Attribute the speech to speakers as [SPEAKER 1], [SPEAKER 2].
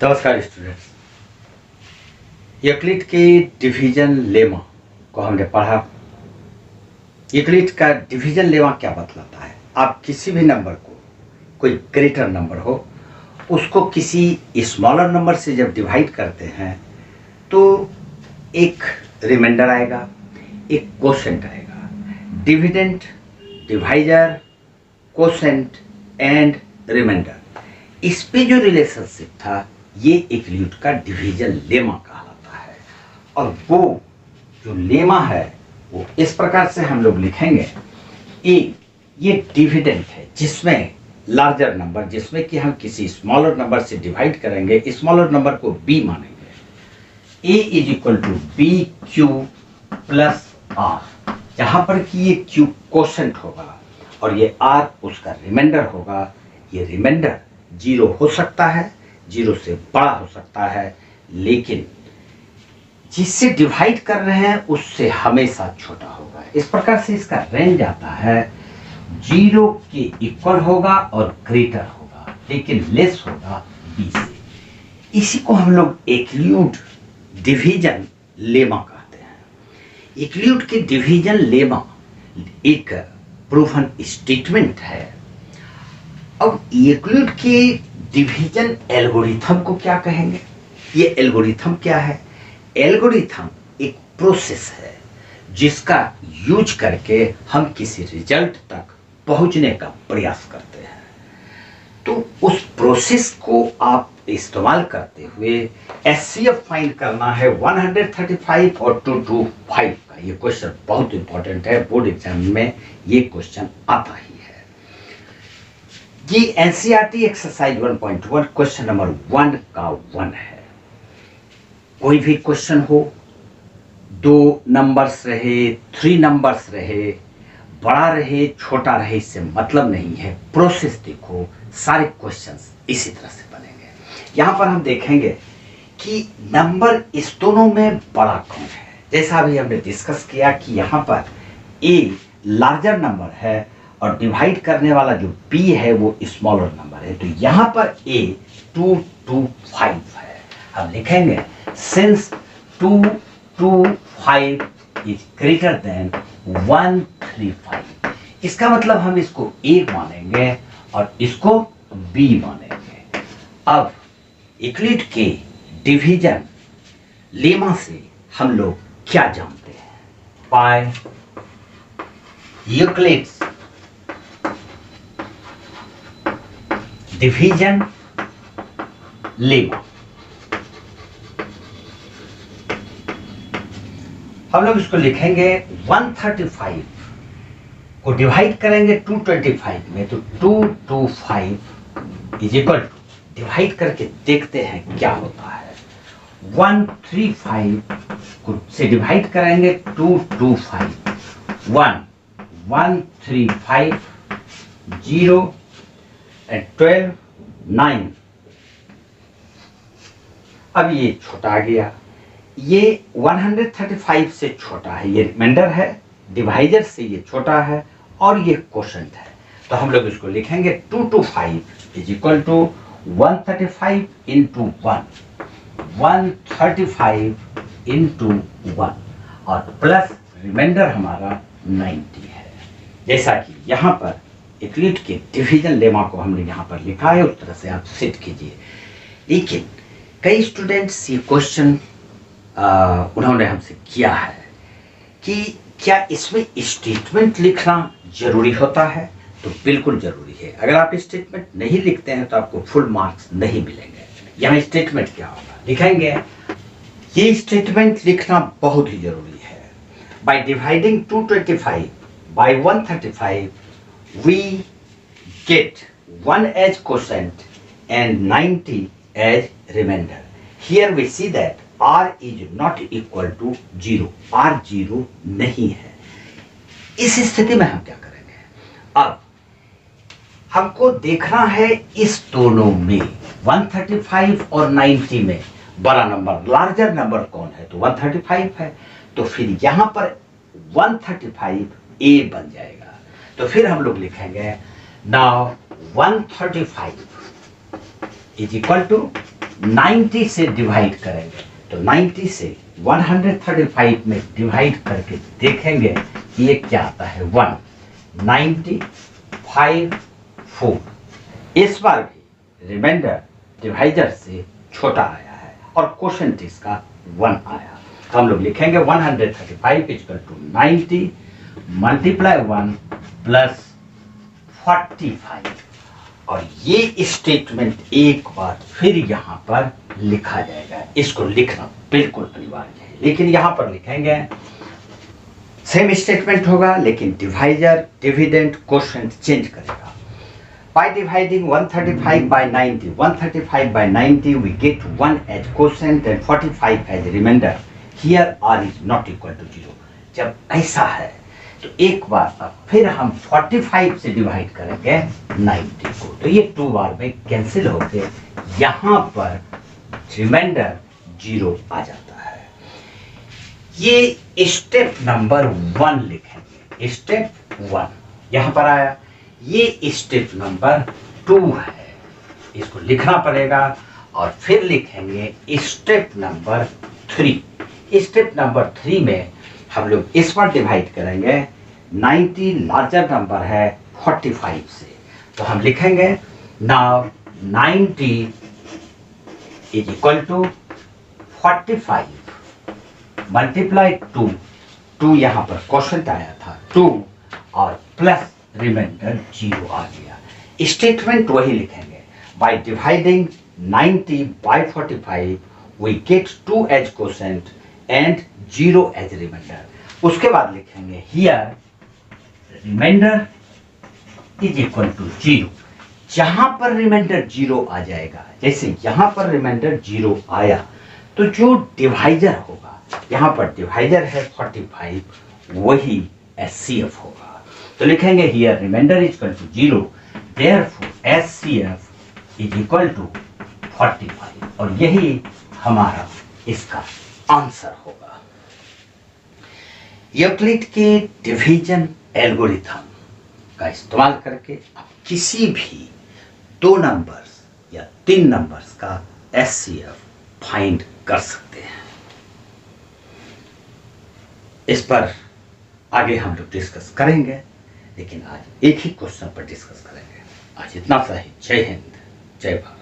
[SPEAKER 1] नमस्कार students. Euclid के division lemma को हमने पढ़ा। यूक्लिड का डिवीजन लेमा क्या बतलाता है? आप किसी भी नंबर को, कोई ग्रेटर नंबर हो, उसको किसी स्मॉलर नंबर से जब डिवाइड करते हैं तो एक रिमाइंडर आएगा, एक कोशेंट आएगा। Dividend, divisor, quotient and remainder, इस पे जो रिलेशनशिप था ये यूक्लिड का डिवीजन लेमा कहलाता है। और वो जो लेमा है वो इस प्रकार से हम लोग लिखेंगे। ये डिविडेंड है जिसमें लार्जर नंबर, जिसमें कि हम किसी स्मॉलर नंबर से डिवाइड करेंगे, स्मॉलर नंबर को बी मानेंगे। A is equal to B Q plus R, जहां पर कि ये क्यू कोशेंट होगा और ये आर उसका रिमाइंडर होगा। ये रिमाइंडर जीरो हो सकता है, जीरो से बड़ा हो सकता है, लेकिन जिससे डिवाइड कर रहे हैं उससे हमेशा छोटा होगा। इस प्रकार से इसका रेंज आता है, जीरो के इक्वल होगा और ग्रेटर होगा, लेकिन लेस होगा बी से। इसी को हम लोग यूक्लिड डिवीजन लेमा कहते हैं। यूक्लिड के डिवीजन लेमा एक प्रूवन स्टेटमेंट है। अब यूक्लिड के डिवीजन एल्गोरिथम को क्या कहेंगे? ये एल्गोरिथम क्या है? एल्गोरिथम एक प्रोसेस है जिसका यूज करके हम किसी रिजल्ट तक पहुंचने का प्रयास करते हैं। तो उस प्रोसेस को आप इस्तेमाल करते हुए एचसीएफ फाइंड करना है 135 और 225 का। ये क्वेश्चन बहुत इंपॉर्टेंट है, बोर्ड एग्जाम में ये क्वेश्चन आता ही है। ये एनसीईआरटी एक्सरसाइज 1.1 क्वेश्चन नंबर 1 का 1 है। कोई भी क्वेश्चन हो, 2 नंबर्स रहे, 3 नंबर्स रहे, बड़ा रहे, छोटा रहे, इससे मतलब नहीं है। प्रोसेस देखो, सारे क्वेश्चंस इसी तरह से बनेंगे। यहां पर हम देखेंगे कि नंबर इस दोनों में बड़ा कौन है। जैसा अभी हमने डिस्कस किया कि यहां पर ए लार्जर नंबर है और डिवाइड करने वाला जो b है वो स्मॉलर नंबर है। तो यहां पर a 225 है। हम लिखेंगे सिंस 225 इज ग्रेटर देन 135। इसका मतलब हम इसको a मानेंगे और इसको b मानेंगे। अब यूक्लिड के डिवीजन लेमा से हम लोग क्या जानते हैं? बाय यूक्लिड्स डिवीजन लेमा हम लोग इसको लिखेंगे 135 को डिवाइड करेंगे 225 में, तो 225 इज इक्वल टू, डिवाइड करके देखते हैं क्या होता है। 135 को से डिवाइड करेंगे 225, 1 135 0 and 12 9। अब ये छोटा आ गया, ये 135 से छोटा है, ये रिमाइंडर है, डिवाइजर से ये छोटा है और ये कोशेंट है। तो हम लोग इसको लिखेंगे 225 is equal to 135 into 1, 135 into 1 और प्लस रिमाइंडर हमारा 90 है। जैसा कि यहाँ पर यूक्लिड के डिवीजन लेमा को हमने यहाँ पर लिखा है, उस तरह से आप सेट कीजिए। लेकिन कई स्टूडेंट्स ये क्वेश्चन उन्होंने हमसे किया है कि क्या इसमें स्टेटमेंट लिखना जरूरी होता है? तो बिल्कुल जरूरी है। अगर आप स्टेटमेंट नहीं लिखते हैं तो आपको फुल मार्क्स नहीं मिलेंगे। यहाँ स्टेटमेंट क्या होगा लिखेंगे, ये स्टेटमेंट लिखना बहुत ही जरूरी है। By dividing 225 by 135 we get 1 as quotient and 90 as remainder. Here we see that r is not equal to 0. r 0 नहीं है। इस स्थिति में हम क्या करेंगे? अब हमको देखना है इस दोनों में 135 और 90 में बड़ा नंबर, लार्जर नंबर कौन है? तो 135 है। तो फिर यहां पर 135 a बन जाएगा। तो फिर हम लोग लिखेंगे नाउ 135 इज इक्वल टू 90 से डिवाइड करेंगे तो 90 से 135 में डिवाइड करके देखेंगे कि ये क्या आता है 195 4। इस बार भी रिमाइंडर डिवाइजर से छोटा आया है और क्वोशंट इसका 1 आया। तो हम लोग लिखेंगे 135 इक्वल टू 90 मल्टीप्लाई 1 प्लस 45 और ये स्टेटमेंट एक बार फिर यहाँ पर लिखा जाएगा। इसको लिखना बिल्कुल अनिवार्य है, लेकिन यहाँ पर लिखेंगे सेम स्टेटमेंट होगा लेकिन डिवाइजर डिविडेंड क्वोशंट चेंज करेगा। By dividing 135 by 90, 135 by 90 we get 1 as quotient and 45 as remainder. Here r is not equal to 0. जब ऐसा है तो एक बार अब फिर हम 45 से डिवाइड करेंगे 90 को, तो ये 2 बार में कैंसिल होके यहाँ पर रिमाइंडर 0 आ जाता है। ये स्टेप नंबर 1 लिखेंगे। स्टेप 1 यहाँ पर आया, ये स्टेप नंबर 2 है, इसको लिखना पड़ेगा और फिर लिखेंगे स्टेप नंबर 3। स्टेप नंबर 3 में हम लोग इस बार डिवाइड करेंगे 90 लार्जर नंबर है 45 से, तो हम लिखेंगे now 90 is equal to 45 multiply 2 यहाँ पर क्वोशंट आया था 2 और प्लस रिमाइंडर 0 आ गया। स्टेटमेंट वही लिखेंगे। By dividing 90 by 45 we get 2 as quotient and 0 as remainder. उसके बाद लिखेंगे here remainder is equal to 0। जहां पर रिमाइंडर 0 आ जाएगा, जैसे यहां पर रिमाइंडर 0 आया तो जो डिवाइजर होगा, यहां पर डिवाइजर है 45, वही एचसीएफ होगा। तो लिखेंगे here remainder is equal to 0, therefore HCF is equal to 45 और यही हमारा इसका आंसर होगा। यूक्लिड के डिवीजन एल्गोरिथम का इस्तेमाल करके आप किसी भी 2 नंबर्स या 3 नंबर्स का एचसीएफ फाइंड कर सकते हैं। इस पर आगे हम लोग डिस्कस करेंगे, लेकिन आज एक ही क्वेश्चन पर डिस्कस करेंगे। आज इतना सा ही। जय हिंद, जय भारत।